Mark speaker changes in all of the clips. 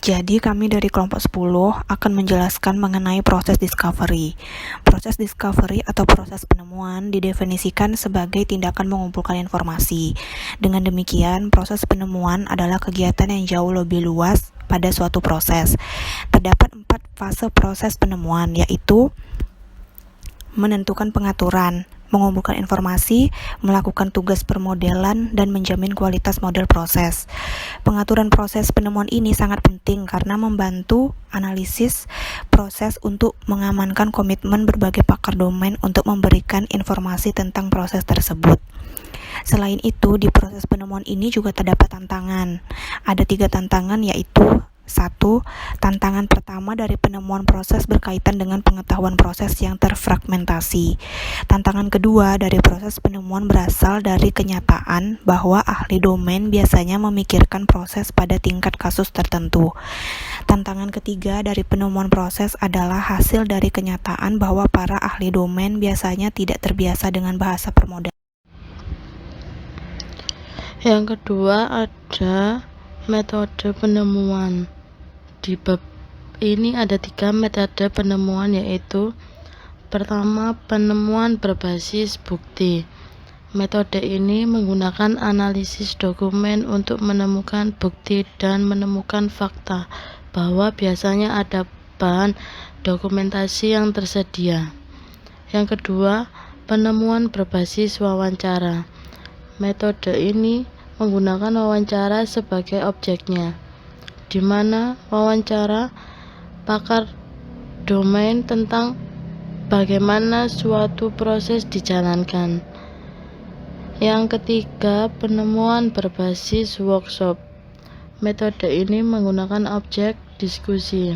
Speaker 1: Jadi kami dari kelompok 10 akan menjelaskan mengenai proses discovery. Proses discovery atau proses penemuan didefinisikan sebagai tindakan mengumpulkan informasi. Dengan demikian, proses penemuan adalah kegiatan yang jauh lebih luas pada suatu proses. Terdapat 4 fase proses penemuan, yaitu menentukan pengaturan, mengumpulkan informasi, melakukan tugas permodelan, dan menjamin kualitas model proses. Pengaturan proses penemuan ini sangat penting karena membantu analisis proses untuk mengamankan komitmen berbagai pakar domain untuk memberikan informasi tentang proses tersebut. Selain itu, di proses penemuan ini juga terdapat tantangan. Ada 3 tantangan, yaitu 1. Tantangan pertama dari penemuan proses berkaitan dengan pengetahuan proses yang terfragmentasi. Tantangan kedua dari proses penemuan berasal dari kenyataan bahwa ahli domain biasanya memikirkan proses pada tingkat kasus tertentu. Tantangan ketiga dari penemuan proses adalah hasil dari kenyataan bahwa para ahli domain biasanya tidak terbiasa dengan bahasa permodalan.
Speaker 2: Yang kedua ada metode penemuan. Di bab ini ada 3 metode penemuan, yaitu pertama, penemuan berbasis bukti. Metode ini menggunakan analisis dokumen untuk menemukan bukti dan menemukan fakta bahwa biasanya ada bahan dokumentasi yang tersedia. Yang kedua, penemuan berbasis wawancara. Metode ini menggunakan wawancara sebagai objeknya, di mana wawancara pakar domain tentang bagaimana suatu proses dijalankan. Yang ketiga, penemuan berbasis workshop. Metode ini menggunakan objek diskusi,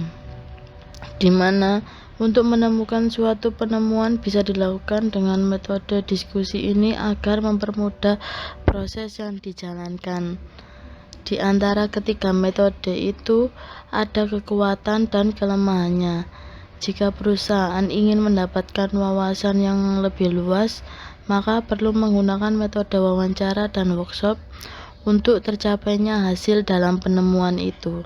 Speaker 2: di mana untuk menemukan suatu penemuan bisa dilakukan dengan metode diskusi ini agar mempermudah proses yang dijalankan. Di antara ketiga metode itu ada kekuatan dan kelemahannya. Jika perusahaan ingin mendapatkan wawasan yang lebih luas, maka perlu menggunakan metode wawancara dan workshop untuk tercapainya hasil dalam penemuan itu.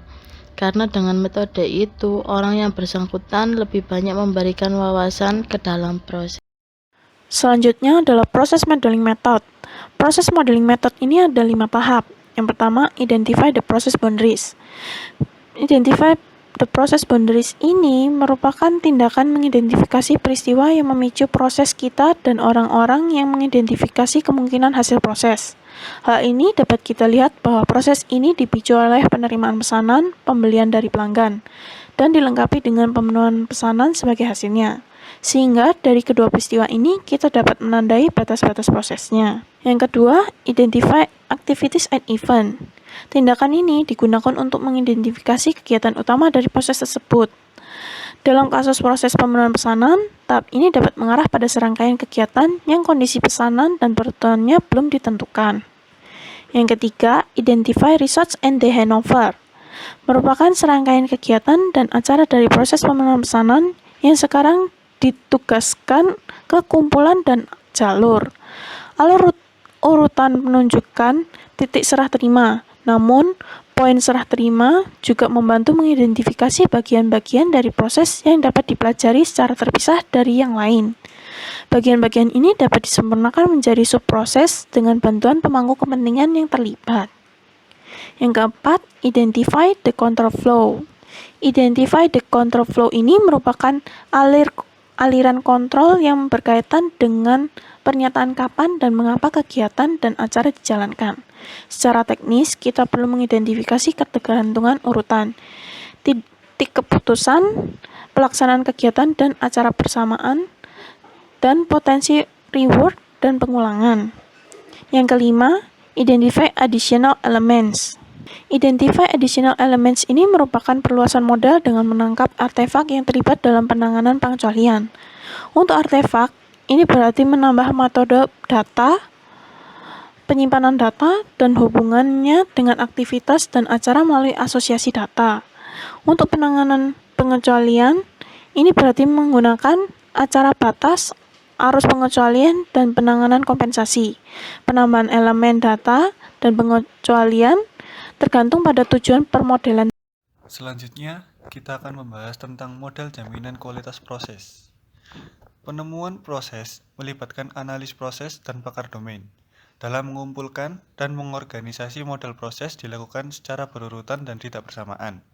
Speaker 2: Karena dengan metode itu, orang yang bersangkutan lebih banyak memberikan wawasan ke dalam proses.
Speaker 3: Selanjutnya adalah proses modeling method. Proses modeling method ini ada 5 tahap. Yang pertama, identify the process boundaries. Identify the process boundaries ini merupakan tindakan mengidentifikasi peristiwa yang memicu proses kita dan orang-orang yang mengidentifikasi kemungkinan hasil proses. Hal ini dapat kita lihat bahwa proses ini dipicu oleh penerimaan pesanan, pembelian dari pelanggan, dan dilengkapi dengan pemenuhan pesanan sebagai hasilnya. Sehingga dari kedua peristiwa ini kita dapat menandai batas-batas prosesnya. Yang kedua, identify activities and event. Tindakan ini digunakan untuk mengidentifikasi kegiatan utama dari proses tersebut. Dalam kasus proses pemenuhan pesanan, tahap ini dapat mengarah pada serangkaian kegiatan yang kondisi pesanan dan peruntukannya belum ditentukan. Yang ketiga, identify results and the handover. Merupakan serangkaian kegiatan dan acara dari proses pemenuhan pesanan yang sekarang ditugaskan ke kumpulan dan jalur. Alur urutan menunjukkan titik serah terima, namun poin serah terima juga membantu mengidentifikasi bagian-bagian dari proses yang dapat dipelajari secara terpisah dari yang lain. Bagian-bagian ini dapat disempurnakan menjadi subproses dengan bantuan pemangku kepentingan yang terlibat. Yang keempat, identify the control flow. Identify the control flow ini merupakan aliran kontrol yang berkaitan dengan pernyataan kapan dan mengapa kegiatan dan acara dijalankan. Secara teknis, kita perlu mengidentifikasi ketergantungan urutan, titik keputusan, pelaksanaan kegiatan dan acara bersamaan, dan potensi reward dan pengulangan. Yang kelima, identify additional elements. Identify additional elements ini merupakan perluasan modal dengan menangkap artefak yang terlibat dalam penanganan pengecualian. Untuk artefak, ini berarti menambah metode data, penyimpanan data, dan hubungannya dengan aktivitas dan acara melalui asosiasi data. Untuk penanganan pengecualian, ini berarti menggunakan acara batas, arus pengecualian, dan penanganan kompensasi. Penambahan elemen data dan pengecualian tergantung pada tujuan permodelan.
Speaker 4: Selanjutnya, kita akan membahas tentang model jaminan kualitas proses. Penemuan proses melibatkan analis proses dan pakar domain. Dalam mengumpulkan dan mengorganisasi model proses dilakukan secara berurutan dan tidak bersamaan.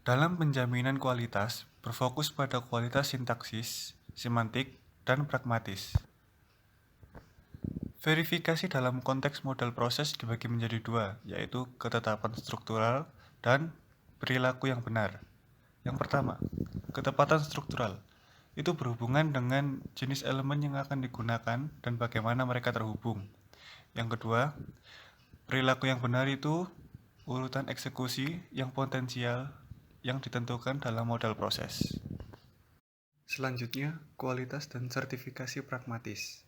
Speaker 4: Dalam penjaminan kualitas, berfokus pada kualitas sintaksis, semantik, dan pragmatis. Verifikasi dalam konteks model proses dibagi menjadi dua, yaitu ketetapan struktural dan perilaku yang benar. Yang pertama, ketepatan struktural. Itu berhubungan dengan jenis elemen yang akan digunakan dan bagaimana mereka terhubung. Yang kedua, perilaku yang benar itu urutan eksekusi yang potensial yang ditentukan dalam model proses. Selanjutnya, kualitas dan sertifikasi pragmatis.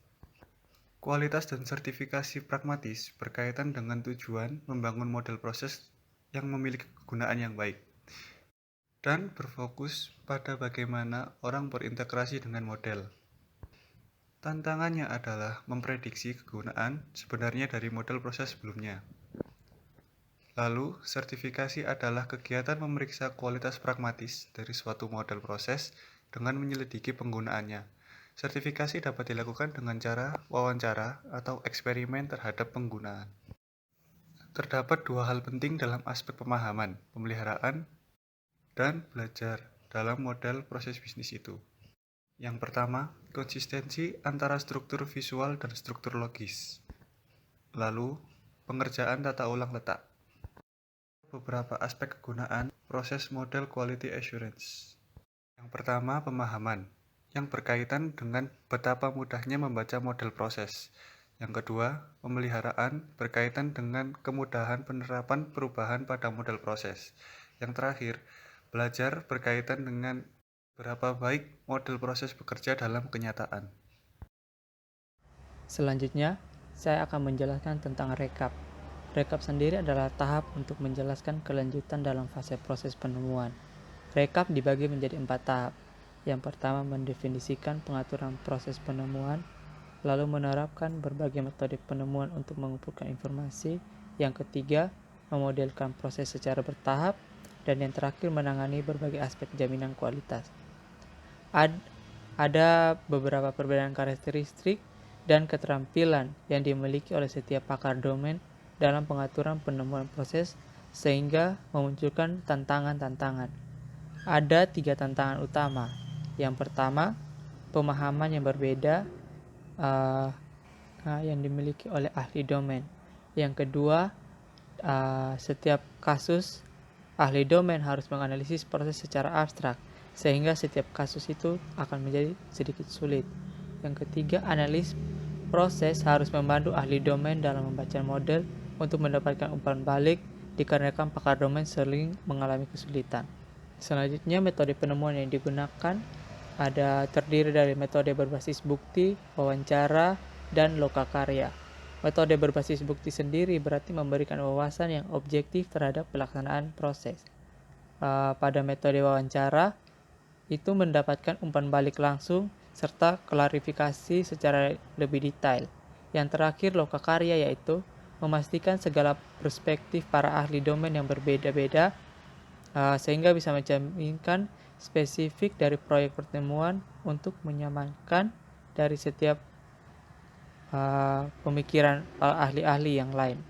Speaker 4: Kualitas dan sertifikasi pragmatis berkaitan dengan tujuan membangun model proses yang memiliki kegunaan yang baik dan berfokus pada bagaimana orang berintegrasi dengan model. Tantangannya adalah memprediksi kegunaan sebenarnya dari model proses sebelumnya. Lalu, sertifikasi adalah kegiatan memeriksa kualitas pragmatis dari suatu model proses dengan menyelidiki penggunaannya. Sertifikasi dapat dilakukan dengan cara wawancara atau eksperimen terhadap penggunaan. Terdapat dua hal penting dalam aspek pemahaman, pemeliharaan, dan belajar dalam model proses bisnis itu. Yang pertama, konsistensi antara struktur visual dan struktur logis. Lalu, pengerjaan tata ulang letak. Beberapa aspek kegunaan proses model quality assurance. Yang pertama, pemahaman, yang berkaitan dengan betapa mudahnya membaca model proses. Yang kedua, pemeliharaan berkaitan dengan kemudahan penerapan perubahan pada model proses. Yang terakhir, belajar berkaitan dengan berapa baik model proses bekerja dalam kenyataan.
Speaker 5: Selanjutnya, saya akan menjelaskan tentang rekap. Rekap sendiri adalah tahap untuk menjelaskan kelanjutan dalam fase proses penemuan. Rekap dibagi menjadi 4 tahap. Yang pertama, mendefinisikan pengaturan proses penemuan, lalu menerapkan berbagai metode penemuan untuk mengumpulkan informasi. Yang ketiga, memodelkan proses secara bertahap, dan yang terakhir menangani berbagai aspek jaminan kualitas. Ada beberapa perbedaan karakteristik dan keterampilan yang dimiliki oleh setiap pakar domain dalam pengaturan penemuan proses sehingga memunculkan tantangan-tantangan. Ada 3 tantangan utama. Yang pertama, pemahaman yang berbeda yang dimiliki oleh ahli domain. Yang kedua, setiap kasus ahli domain harus menganalisis proses secara abstrak, sehingga setiap kasus itu akan menjadi sedikit sulit. Yang ketiga, analis proses harus membantu ahli domain dalam membaca model untuk mendapatkan umpan balik dikarenakan pakar domain sering mengalami kesulitan. Selanjutnya, metode penemuan yang digunakan terdiri dari metode berbasis bukti, wawancara, dan lokakarya. Metode berbasis bukti sendiri berarti memberikan wawasan yang objektif terhadap pelaksanaan proses. Pada metode wawancara, itu mendapatkan umpan balik langsung serta klarifikasi secara lebih detail. Yang terakhir, lokakarya, yaitu memastikan segala perspektif para ahli domain yang berbeda-beda sehingga bisa menjaminkan spesifik dari proyek pertemuan untuk menyamankan dari setiap pemikiran ahli-ahli yang lain.